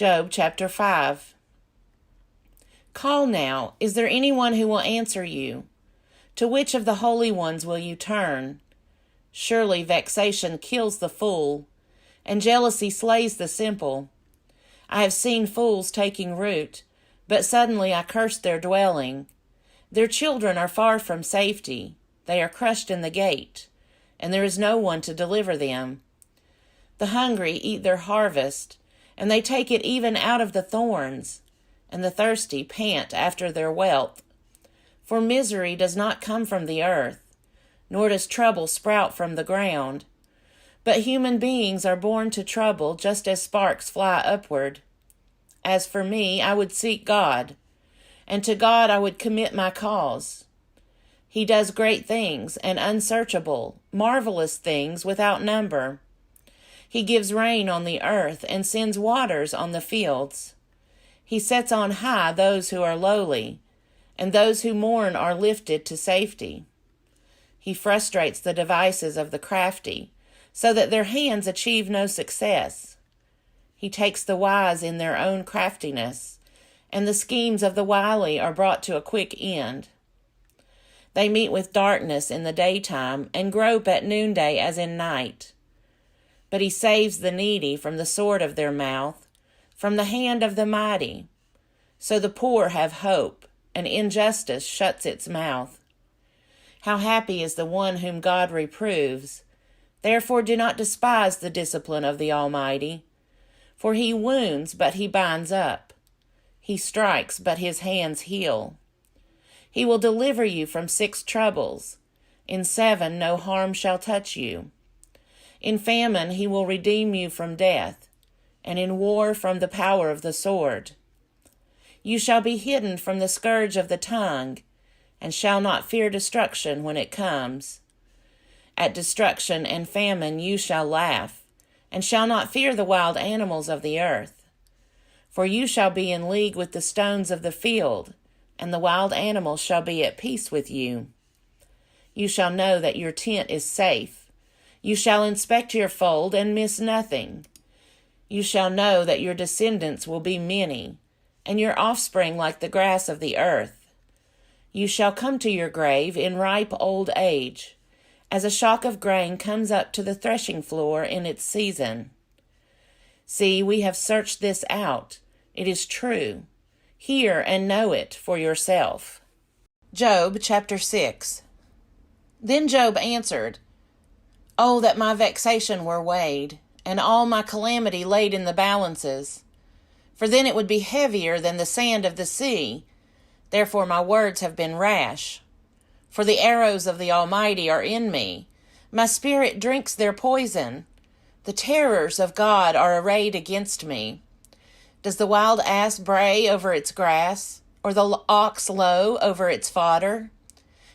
Job chapter 5. Call now, is there anyone who will answer you? To which of the holy ones will you turn? Surely vexation kills the fool, and jealousy slays the simple. I have seen fools taking root, but suddenly I cursed their dwelling. Their children are far from safety, they are crushed in the gate, and there is no one to deliver them. The hungry eat their harvest, and they take it even out of the thorns, and the thirsty pant after their wealth. For misery does not come from the earth, nor does trouble sprout from the ground. But human beings are born to trouble just as sparks fly upward. As for me, I would seek God, and to God I would commit my cause. He does great things and unsearchable, marvelous things without number. He gives rain on the earth and sends waters on the fields. He sets on high those who are lowly, and those who mourn are lifted to safety. He frustrates the devices of the crafty, so that their hands achieve no success. He takes the wise in their own craftiness, and the schemes of the wily are brought to a quick end. They meet with darkness in the daytime, and grope at noonday as in night. But he saves the needy from the sword of their mouth, from the hand of the mighty. So the poor have hope, and injustice shuts its mouth. How happy is the one whom God reproves! Therefore do not despise the discipline of the Almighty. For he wounds, but he binds up. He strikes, but his hands heal. He will deliver you from 6 troubles. In 7 no harm shall touch you. In famine he will redeem you from death, and in war from the power of the sword. You shall be hidden from the scourge of the tongue, and shall not fear destruction when it comes. At destruction and famine you shall laugh, and shall not fear the wild animals of the earth. For you shall be in league with the stones of the field, and the wild animals shall be at peace with you. You shall know that your tent is safe. You shall inspect your fold and miss nothing. You shall know that your descendants will be many, and your offspring like the grass of the earth. You shall come to your grave in ripe old age, as a shock of grain comes up to the threshing floor in its season. See, we have searched this out. It is true. Hear and know it for yourself. Job chapter 6. Then Job answered, Oh, that my vexation were weighed, and all my calamity laid in the balances. For then it would be heavier than the sand of the sea. Therefore my words have been rash. For the arrows of the Almighty are in me. My spirit drinks their poison. The terrors of God are arrayed against me. Does the wild ass bray over its grass, or the ox low over its fodder?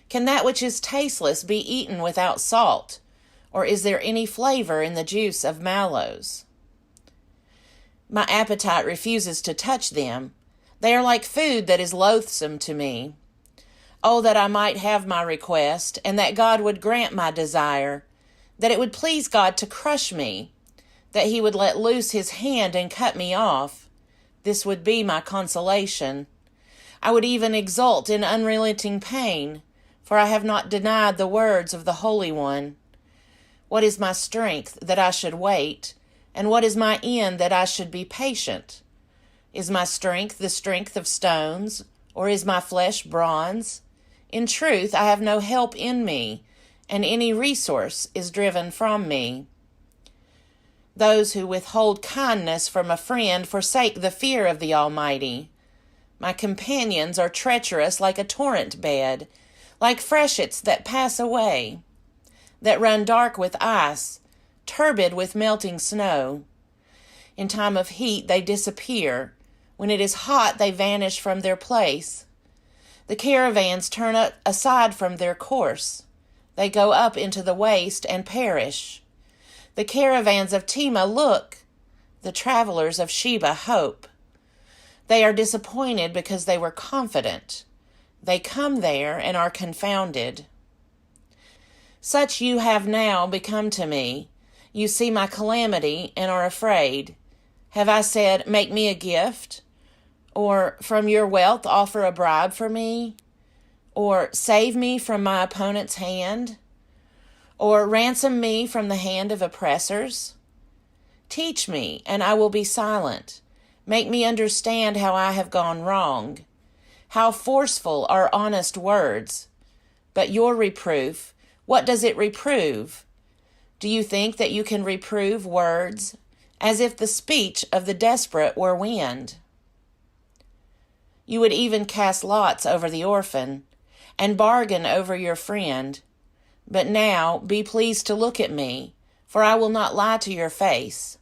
Can that which is tasteless be eaten without salt? Or is there any flavor in the juice of mallows? My appetite refuses to touch them. They are like food that is loathsome to me. Oh, that I might have my request, and that God would grant my desire, that it would please God to crush me, that he would let loose his hand and cut me off. This would be my consolation. I would even exult in unrelenting pain, for I have not denied the words of the Holy One. What is my strength that I should wait, and what is my end that I should be patient? Is my strength the strength of stones, or is my flesh bronze? In truth, I have no help in me, and any resource is driven from me. Those who withhold kindness from a friend forsake the fear of the Almighty. My companions are treacherous like a torrent bed, like freshets that pass away, that run dark with ice, turbid with melting snow. In time of heat they disappear. When it is hot they vanish from their place. The caravans turn aside from their course. They go up into the waste and perish. The caravans of Tema look. The travelers of Sheba hope. They are disappointed because they were confident. They come there and are confounded. Such you have now become to me. You see my calamity and are afraid. Have I said, make me a gift? Or from your wealth offer a bribe for me? Or save me from my opponent's hand? Or ransom me from the hand of oppressors? Teach me, and I will be silent. Make me understand how I have gone wrong. How forceful are honest words. But your reproof, what does it reprove? Do you think that you can reprove words, as if the speech of the desperate were wind? You would even cast lots over the orphan, and bargain over your friend. But now be pleased to look at me, for I will not lie to your face.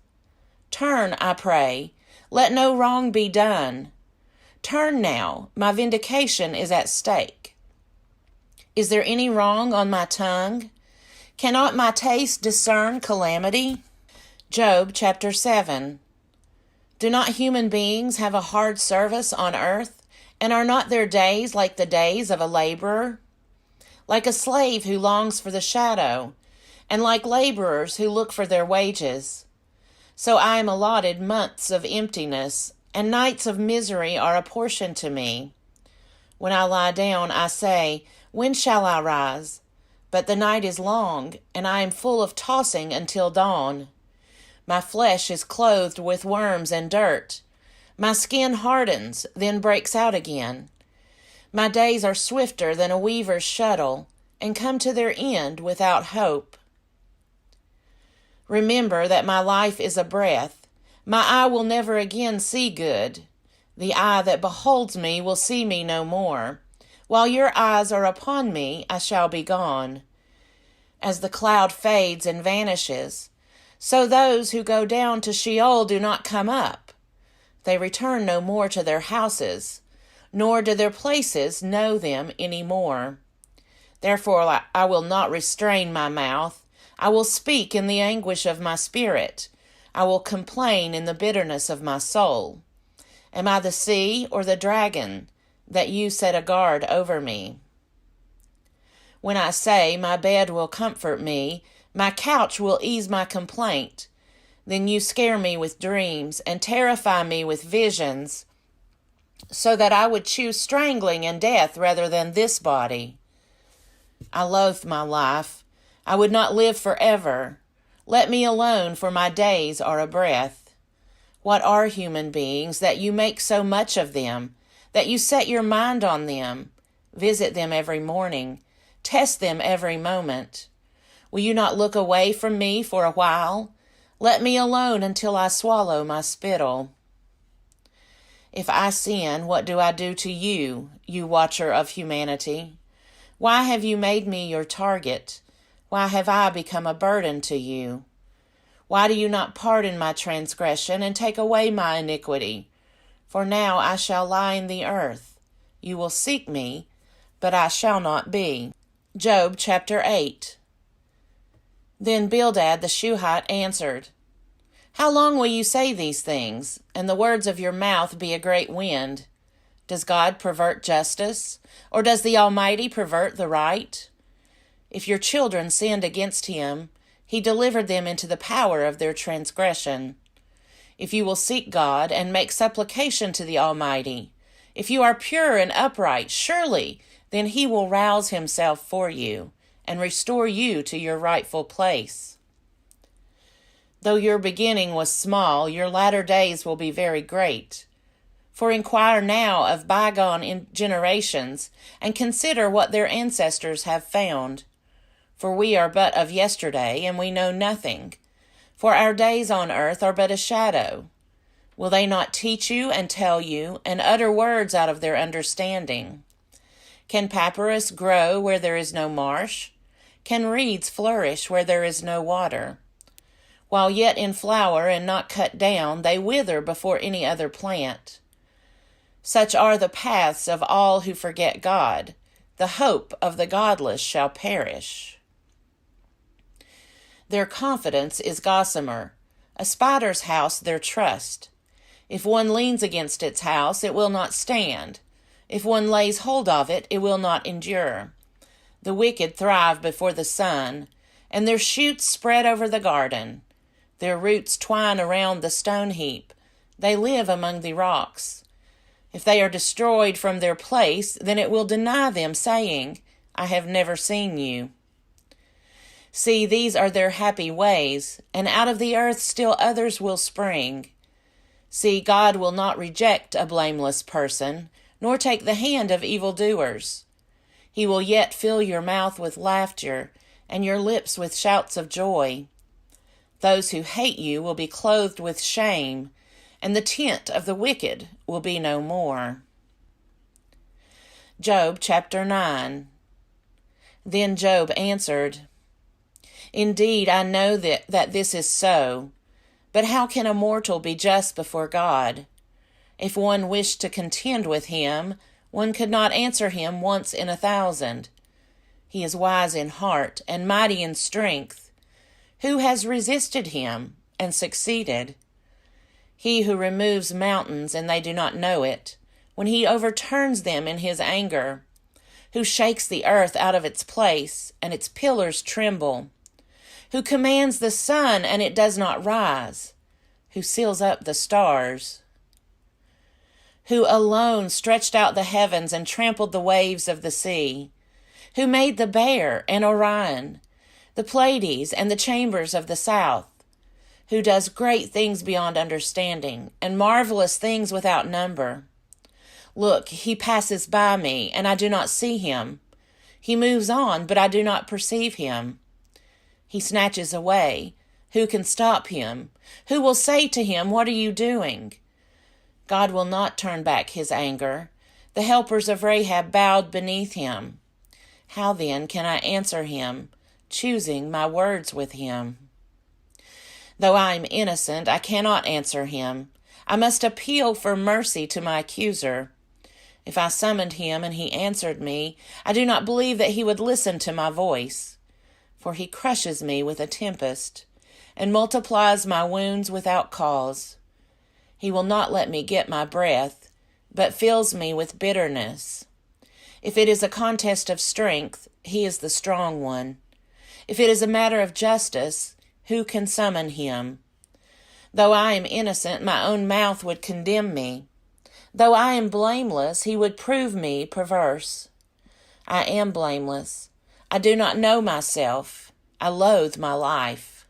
Turn, I pray, let no wrong be done. Turn now, my vindication is at stake. Is there any wrong on my tongue? Cannot my taste discern calamity? Job chapter 7. Do not human beings have a hard service on earth, and are not their days like the days of a laborer? Like a slave who longs for the shadow, and like laborers who look for their wages. So I am allotted months of emptiness, and nights of misery are apportioned to me. When I lie down, I say, when shall I rise? But the night is long, and I am full of tossing until dawn. My flesh is clothed with worms and dirt. My skin hardens, then breaks out again. My days are swifter than a weaver's shuttle, and come to their end without hope. Remember that my life is a breath. My eye will never again see good. The eye that beholds me will see me no more. While your eyes are upon me, I shall be gone. As the cloud fades and vanishes, so those who go down to Sheol do not come up. They return no more to their houses, nor do their places know them any more. Therefore I will not restrain my mouth. I will speak in the anguish of my spirit. I will complain in the bitterness of my soul. Am I the sea or the dragon, that you set a guard over me? When I say, my bed will comfort me, my couch will ease my complaint, then you scare me with dreams and terrify me with visions, so that I would choose strangling and death rather than this body. I loathe my life. I would not live forever. Let me alone, for my days are a breath. What are human beings that you make so much of them, that you set your mind on them? Visit them every morning. Test them every moment. Will you not look away from me for a while? Let me alone until I swallow my spittle. If I sin, what do I do to you, you watcher of humanity? Why have you made me your target? Why have I become a burden to you? Why do you not pardon my transgression and take away my iniquity? For now I shall lie in the earth. You will seek me, but I shall not be. Job chapter 8. Then Bildad the Shuhite answered, How long will you say these things, and the words of your mouth be a great wind? Does God pervert justice, or does the Almighty pervert the right? If your children sinned against him, he delivered them into the power of their transgression. If you will seek God and make supplication to the Almighty, if you are pure and upright, surely then he will rouse himself for you and restore you to your rightful place. Though your beginning was small, your latter days will be very great. For inquire now of bygone generations, and consider what their ancestors have found. For we are but of yesterday, and we know nothing. For our days on earth are but a shadow. Will they not teach you and tell you, and utter words out of their understanding? Can papyrus grow where there is no marsh? Can reeds flourish where there is no water? While yet in flower and not cut down, they wither before any other plant. Such are the paths of all who forget God. The hope of the godless shall perish. Their confidence is gossamer, a spider's house their trust. If one leans against its house, it will not stand. If one lays hold of it, it will not endure. The wicked thrive before the sun, and their shoots spread over the garden. Their roots twine around the stone heap. They live among the rocks. If they are destroyed from their place, then it will deny them, saying, I have never seen you. See, these are their happy ways, and out of the earth still others will spring. See, God will not reject a blameless person, nor take the hand of evildoers. He will yet fill your mouth with laughter, and your lips with shouts of joy. Those who hate you will be clothed with shame, and the tent of the wicked will be no more. Job chapter 9. Then Job answered, Indeed, I know that this is so, but how can a mortal be just before God? If one wished to contend with him, one could not answer him once in 1,000. He is wise in heart and mighty in strength. Who has resisted him and succeeded? He who removes mountains and they do not know it, when he overturns them in his anger, who shakes the earth out of its place and its pillars tremble, who commands the sun and it does not rise, who seals up the stars, who alone stretched out the heavens and trampled the waves of the sea, who made the bear and Orion, the Pleiades and the chambers of the south, who does great things beyond understanding and marvelous things without number. Look, he passes by me, and I do not see him. He moves on, but I do not perceive him. He snatches away. Who can stop him? Who will say to him, What are you doing? God will not turn back his anger. The helpers of Rahab bowed beneath him. How then can I answer him, choosing my words with him? Though I am innocent, I cannot answer him. I must appeal for mercy to my accuser. If I summoned him and he answered me, I do not believe that he would listen to my voice. For he crushes me with a tempest, and multiplies my wounds without cause. He will not let me get my breath, but fills me with bitterness. If it is a contest of strength, he is the strong one. If it is a matter of justice, who can summon him? Though I am innocent, my own mouth would condemn me. Though I am blameless, he would prove me perverse. I am blameless. I do not know myself. I loathe my life.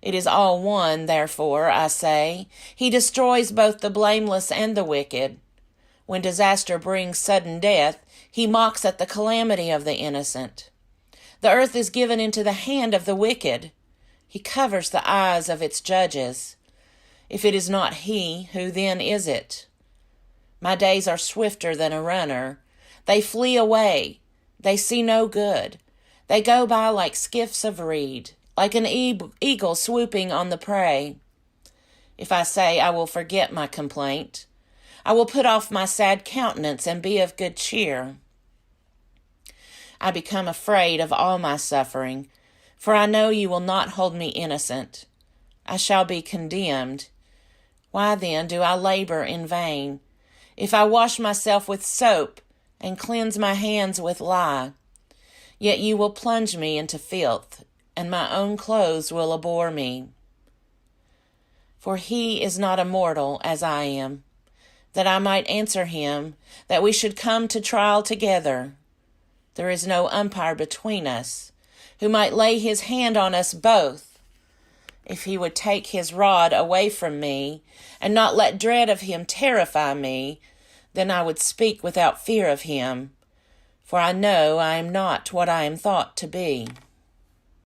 It is all one, therefore, I say. He destroys both the blameless and the wicked. When disaster brings sudden death, he mocks at the calamity of the innocent. The earth is given into the hand of the wicked. He covers the eyes of its judges. If it is not he, who then is it? My days are swifter than a runner. They flee away. They see no good. They go by like skiffs of reed, like an eagle swooping on the prey. If I say I will forget my complaint, I will put off my sad countenance and be of good cheer. I become afraid of all my suffering, for I know you will not hold me innocent. I shall be condemned. Why then do I labor in vain? If I wash myself with soap and cleanse my hands with lye, yet you will plunge me into filth, and my own clothes will abhor me. For he is not a mortal as I am, that I might answer him, that we should come to trial together. There is no umpire between us, who might lay his hand on us both. If he would take his rod away from me, and not let dread of him terrify me, then I would speak without fear of him, for I know I am not what I am thought to be.